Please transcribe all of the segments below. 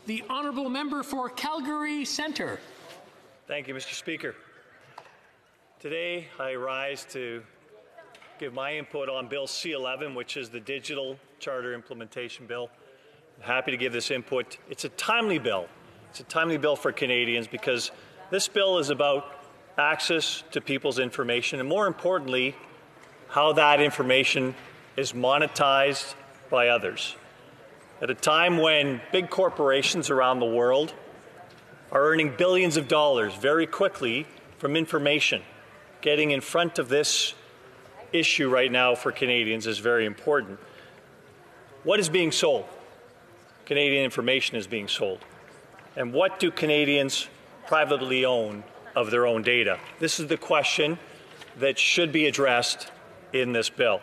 The honourable member for Calgary Centre. Thank you, Mr. Speaker. Today I rise to give my input on Bill C-11, which is the Digital Charter Implementation Bill. I'm happy to give this input. It's a timely bill. It's a timely bill for Canadians because this bill is about access to people's information and, more importantly, how that information is monetized by others. At a time when big corporations around the world are earning billions of dollars very quickly from information, getting in front of this issue right now for Canadians is very important. What is being sold? Canadian information is being sold. And what do Canadians privately own of their own data? This is the question that should be addressed in this bill.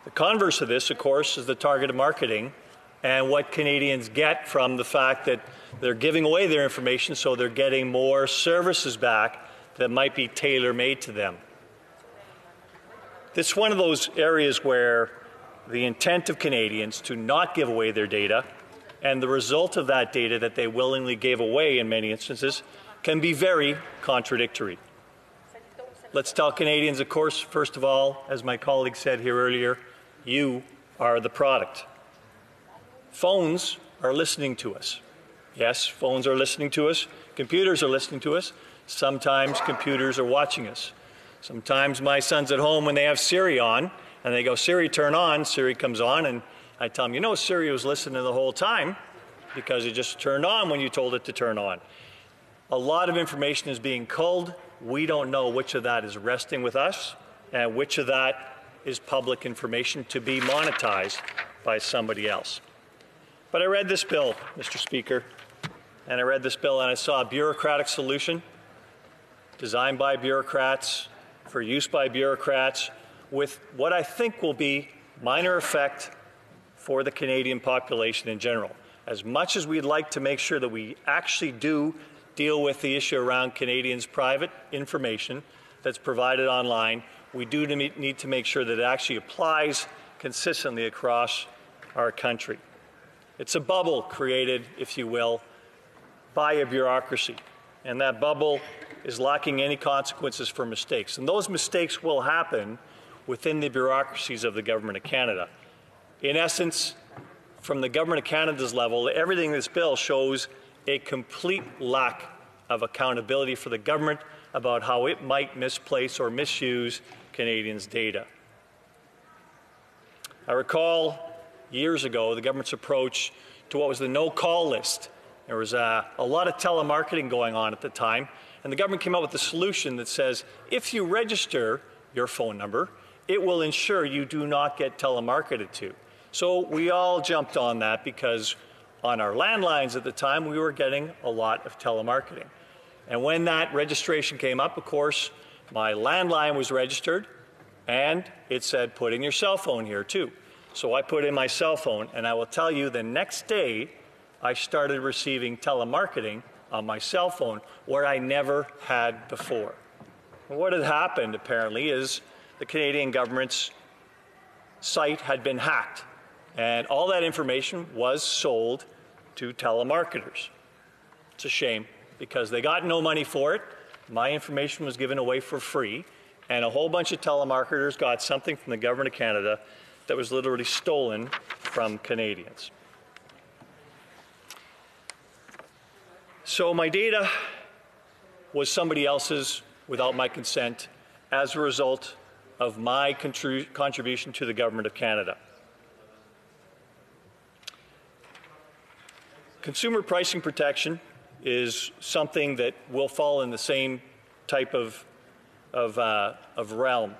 The converse of this, of course, is the targeted marketing and what Canadians get from the fact that they're giving away their information, so they're getting more services back that might be tailor-made to them. This is one of those areas where the intent of Canadians to not give away their data and the result of that data that they willingly gave away in many instances can be very contradictory. Let's tell Canadians, of course, first of all, as my colleague said here earlier, you are the product. Phones are listening to us. Yes, phones are listening to us. Computers are listening to us. Sometimes computers are watching us. Sometimes my son's at home when they have Siri on, and they go, Siri, turn on. Siri comes on, and I tell them, you know, Siri was listening the whole time because it just turned on when you told it to turn on. A lot of information is being culled. We don't know which of that is resting with us and which of that is public information to be monetized by somebody else. But I read this bill, Mr. Speaker, and I read this bill and I saw a bureaucratic solution designed by bureaucrats, for use by bureaucrats, with what I think will be minor effect for the Canadian population in general. As much as we'd like to make sure that we actually do deal with the issue around Canadians' private information that's provided online, we do need to make sure that it actually applies consistently across our country. It's a bubble created, if you will, by a bureaucracy, and that bubble is lacking any consequences for mistakes. And those mistakes will happen within the bureaucracies of the Government of Canada. In essence, from the Government of Canada's level, everything in this bill shows a complete lack of accountability for the government about how it might misplace or misuse Canadians' data. I recall years ago the government's approach to what was the no-call list. There was a lot of telemarketing going on at the time, and the government came out with a solution that says if you register your phone number, it will ensure you do not get telemarketed to. So we all jumped on that because on our landlines at the time we were getting a lot of telemarketing. And when that registration came up, of course, my landline was registered and it said put in your cell phone here too. So I put in my cell phone, and I will tell you the next day I started receiving telemarketing on my cell phone where I never had before. And what had happened apparently is the Canadian government's site had been hacked, and all that information was sold to telemarketers. It's a shame because they got no money for it. My information was given away for free, and a whole bunch of telemarketers got something from the Government of Canada that was literally stolen from Canadians. So my data was somebody else's without my consent as a result of my contribution to the Government of Canada. Consumer pricing protection is something that will fall in the same type of realm.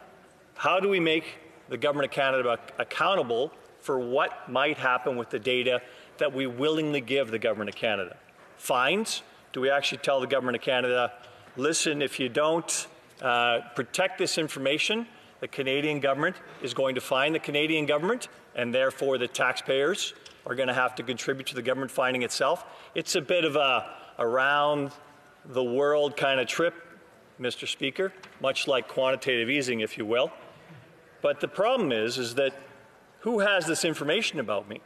How do we make the Government of Canada accountable for what might happen with the data that we willingly give the Government of Canada? Fines? Do we actually tell the Government of Canada, listen, if you don't protect this information, the Canadian government is going to fine the Canadian government, and therefore the taxpayers are going to have to contribute to the government fining itself? It's a bit of a around the world kind of trip, Mr. Speaker, much like quantitative easing, if you will. But the problem is that who has this information about me?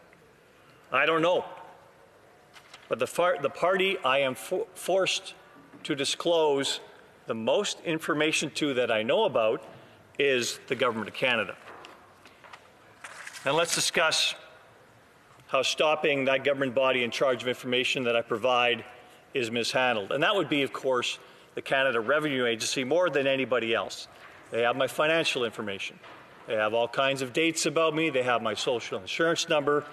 I don't know. But the party I am forced to disclose the most information to that I know about is the Government of Canada. And let's discuss how stopping that government body in charge of information that I provide is mishandled. And that would be, of course, the Canada Revenue Agency more than anybody else. They have my financial information. They have all kinds of dates about me. They have my social insurance number.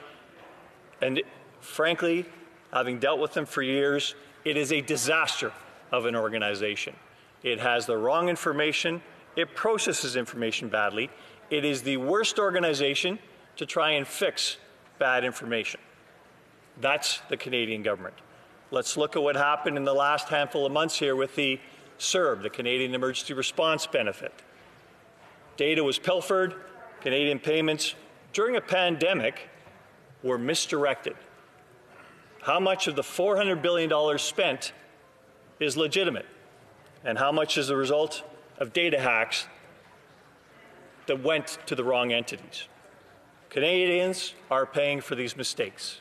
And frankly, having dealt with them for years, it is a disaster of an organization. It has the wrong information. It processes information badly. It is the worst organization to try and fix bad information. That's the Canadian government. Let's look at what happened in the last handful of months here with the CERB, the Canadian Emergency Response Benefit. Data was pilfered. Canadian payments during a pandemic were misdirected. How much of the $400 billion spent is legitimate? And how much is the result of data hacks that went to the wrong entities? Canadians are paying for these mistakes.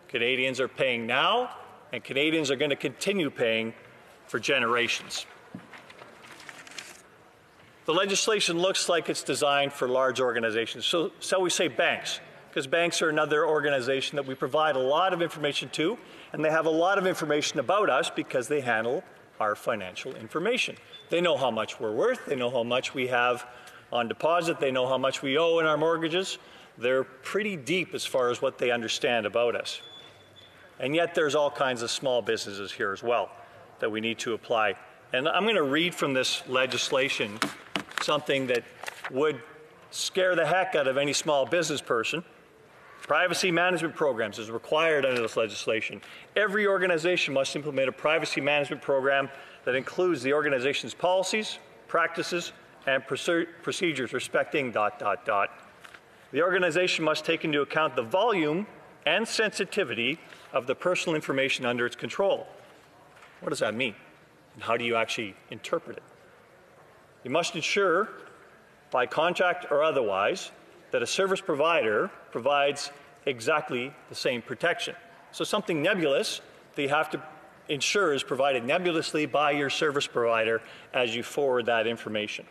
Canadians are paying now, and Canadians are going to continue paying for generations. The legislation looks like it's designed for large organizations. So we say banks, because banks are another organization that we provide a lot of information to, and they have a lot of information about us because they handle our financial information. They know how much we're worth. They know how much we have on deposit. They know how much we owe in our mortgages. They're pretty deep as far as what they understand about us. And yet there's all kinds of small businesses here as well that we need to apply. And I'm going to read from this legislation something that would scare the heck out of any small business person. Privacy management programs is required under this legislation. Every organization must implement a privacy management program that includes the organization's policies, practices, and procedures respecting ... The organization must take into account the volume and sensitivity of the personal information under its control. What does that mean? And how do you actually interpret it? You must ensure, by contract or otherwise, that a service provider provides exactly the same protection. So something nebulous that you have to ensure is provided nebulously by your service provider as you forward that information.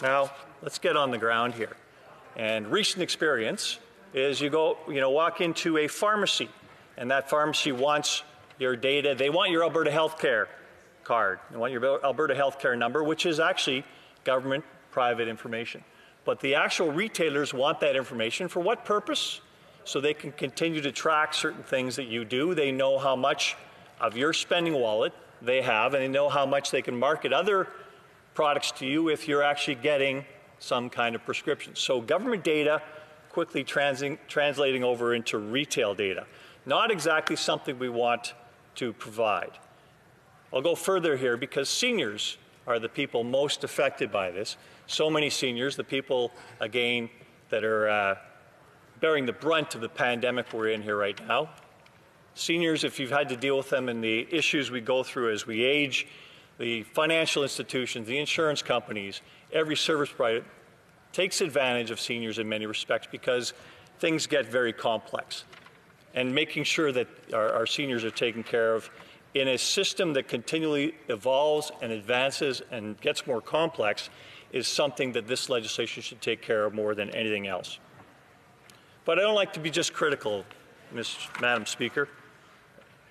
Now, let's get on the ground here. And recent experience is you walk into a pharmacy, and that pharmacy wants your data. They want your Alberta Healthcare card. They want your Alberta Healthcare number, which is actually government private information. But the actual retailers want that information for what purpose? So they can continue to track certain things that you do. They know how much of your spending wallet they have, and they know how much they can market other products to you if you're actually getting some kind of prescription. So government data quickly translating over into retail data. Not exactly something we want to provide. I'll go further here because seniors are the people most affected by this. So many seniors, the people, again, that are bearing the brunt of the pandemic we're in here right now. Seniors, if you've had to deal with them and the issues we go through as we age, the financial institutions, the insurance companies, every service provider takes advantage of seniors in many respects because things get very complex. And making sure that our seniors are taken care of in a system that continually evolves and advances and gets more complex is something that this legislation should take care of more than anything else. But I don't like to be just critical, Madam Speaker.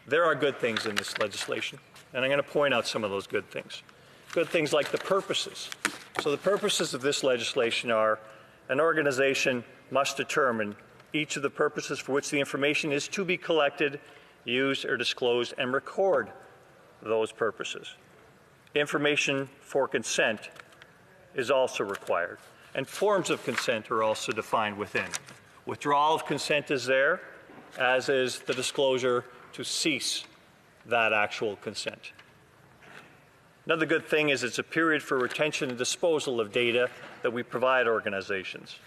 There are good things in this legislation, and I'm going to point out some of those good things. Good things like the purposes. So the purposes of this legislation are an organization must determine each of the purposes for which the information is to be collected, used, or disclosed, and record those purposes. Information for consent is also required, and forms of consent are also defined within. Withdrawal of consent is there, as is the disclosure to cease that actual consent. Another good thing is it's a period for retention and disposal of data that we provide organizations.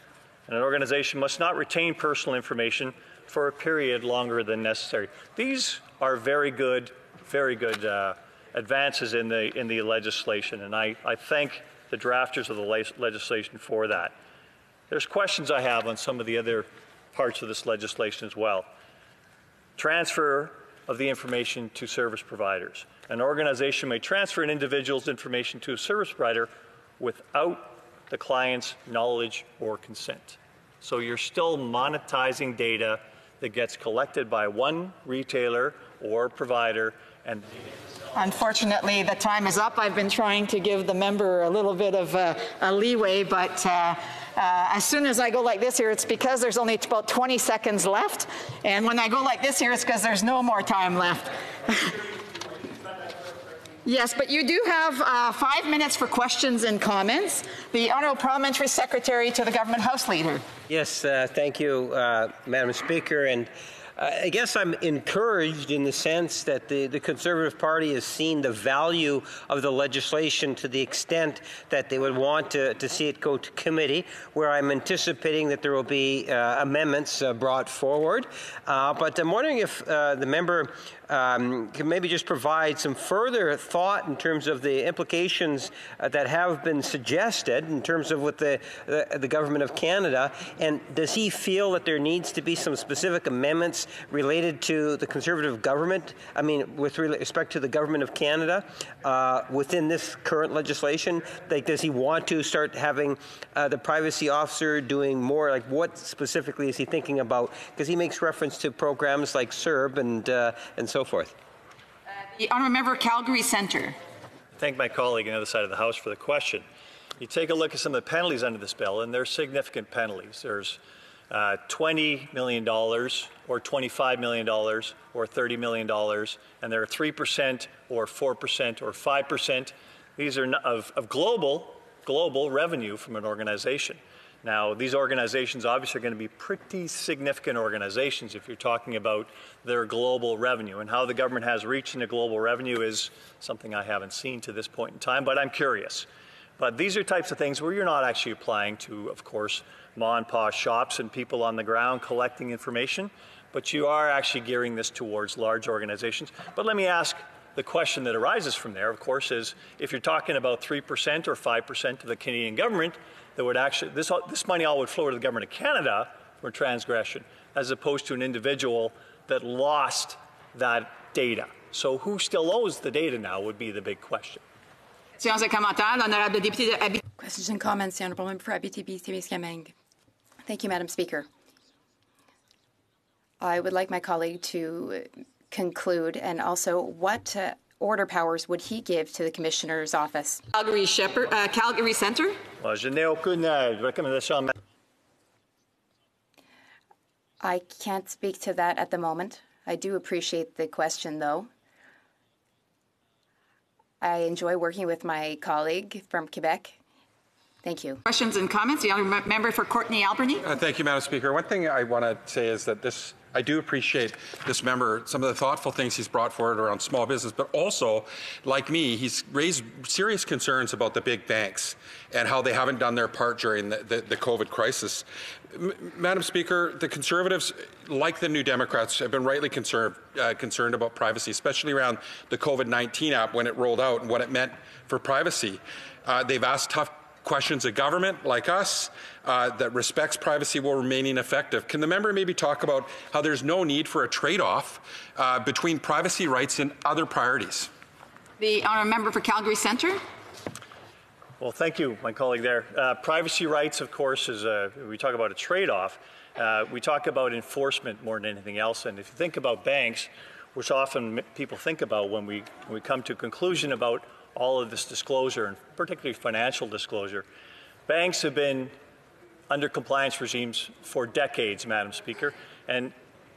And an organization must not retain personal information for a period longer than necessary. These are very good advances in the legislation, and I thank the drafters of the legislation for that. There's questions I have on some of the other parts of this legislation as well. Transfer of the information to service providers. An organization may transfer an individual's information to a service provider without the client's knowledge or consent. So you're still monetizing data that gets collected by one retailer or provider. And unfortunately, the time is up. I've been trying to give the member a little bit of a leeway, but as soon as I go like this here, it's because there's only about 20 seconds left. And when I go like this here, it's because there's no more time left. Yes, but you do have 5 minutes for questions and comments. The Honourable Parliamentary Secretary to the Government House Leader. Yes, thank you, Madam Speaker. And I guess I'm encouraged in the sense that the Conservative Party has seen the value of the legislation to the extent that they would want to see it go to committee, where I'm anticipating that there will be amendments brought forward. But I'm wondering if the member can maybe just provide some further thought in terms of the implications that have been suggested in terms of with the Government of Canada, and does he feel that there needs to be some specific amendments related to the Conservative government, with respect to the Government of Canada within this current legislation? Like, does he want to start having the privacy officer doing more? Like, what specifically is he thinking about? Because he makes reference to programs like CERB and so forth. The Honourable Member Calgary Centre. I thank my colleague on the other side of the House for the question. You take a look at some of the penalties under this bill, and they're significant penalties. There's $20 million or $25 million or $30 million, and there are 3% or 4% or 5%. These are of global revenue from an organization. Now, these organizations obviously are going to be pretty significant organizations if you're talking about their global revenue. And how the government has reached into global revenue is something I haven't seen to this point in time, but I'm curious. But these are types of things where you're not actually applying to, of course, ma and pa shops and people on the ground collecting information, but you are actually gearing this towards large organizations. But let me ask, the question that arises from there, of course, is if you're talking about 3% or 5% of the Canadian government, that would actually, this money all would flow to the Government of Canada for transgression, as opposed to an individual that lost that data. So who still owes the data now would be the big question. Questions and comments, the Honourable Member for Abitibi-Témiscamingue. Thank you, Madam Speaker. I would like my colleague to conclude, and also what order powers would he give to the Commissioner's office? Calgary Centre. I can't speak to that at the moment. I do appreciate the question, though. I enjoy working with my colleague from Quebec. Thank you. Questions and comments? The Honourable Member for Courtenay Albany. Thank you, Madam Speaker. One thing I want to say is that I do appreciate this member, some of the thoughtful things he's brought forward around small business, but also, like me, he's raised serious concerns about the big banks and how they haven't done their part during the COVID crisis. Madam Speaker, the Conservatives, like the New Democrats, have been rightly concerned about privacy, especially around the COVID-19 app when it rolled out and what it meant for privacy. They've asked tough questions of government, like us, that respects privacy while remaining effective. Can the member maybe talk about how there's no need for a trade-off between privacy rights and other priorities? The Honourable Member for Calgary Centre. Well, thank you, my colleague there. Privacy rights, of course, is we talk about a trade-off. We talk about enforcement more than anything else. And if you think about banks, which often people think about when we come to a conclusion about all of this disclosure, and particularly financial disclosure, banks have been under compliance regimes for decades, Madam Speaker. And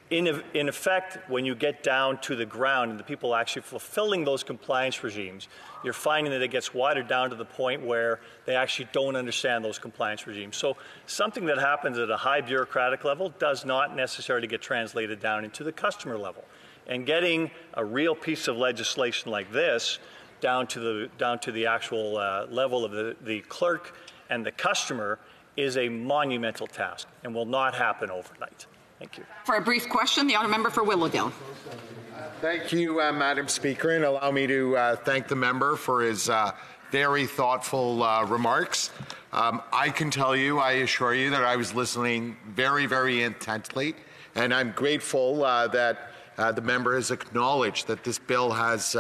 in effect, when you get down to the ground and the people actually fulfilling those compliance regimes, you're finding that it gets watered down to the point where they actually don't understand those compliance regimes. So something that happens at a high bureaucratic level does not necessarily get translated down into the customer level. And getting a real piece of legislation like this down to the actual level of the clerk and the customer is a monumental task and will not happen overnight. Thank you. For a brief question, the Honourable Member for Willowdale. Thank you, Madam Speaker, and allow me to thank the member for his very thoughtful remarks. I can tell you, I assure you, that I was listening very, very intently, and I'm grateful that the member has acknowledged that this bill has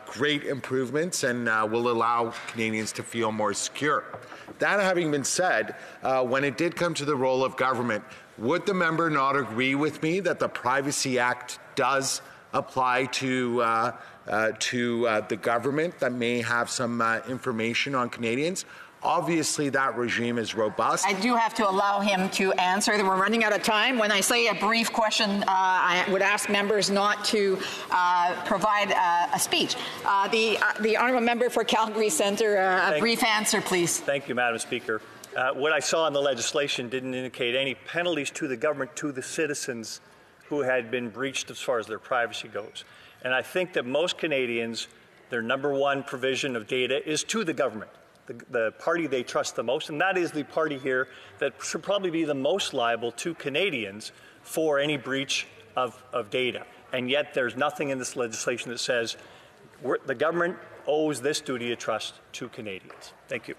great improvements and will allow Canadians to feel more secure. That having been said, when it did come to the role of government, would the member not agree with me that the Privacy Act does apply to the government that may have some information on Canadians? Obviously, that regime is robust. I do have to allow him to answer. We're running out of time. When I say a brief question, I would ask members not to provide a speech. The honourable member for Calgary Centre, a brief answer, please. Thank you, Madam Speaker. What I saw in the legislation didn't indicate any penalties to the government, to the citizens who had been breached as far as their privacy goes. And I think that most Canadians, their number one provision of data is to the government, the party they trust the most, and that is the party here that should probably be the most liable to Canadians for any breach of data. And yet there's nothing in this legislation that says the government owes this duty of trust to Canadians. Thank you.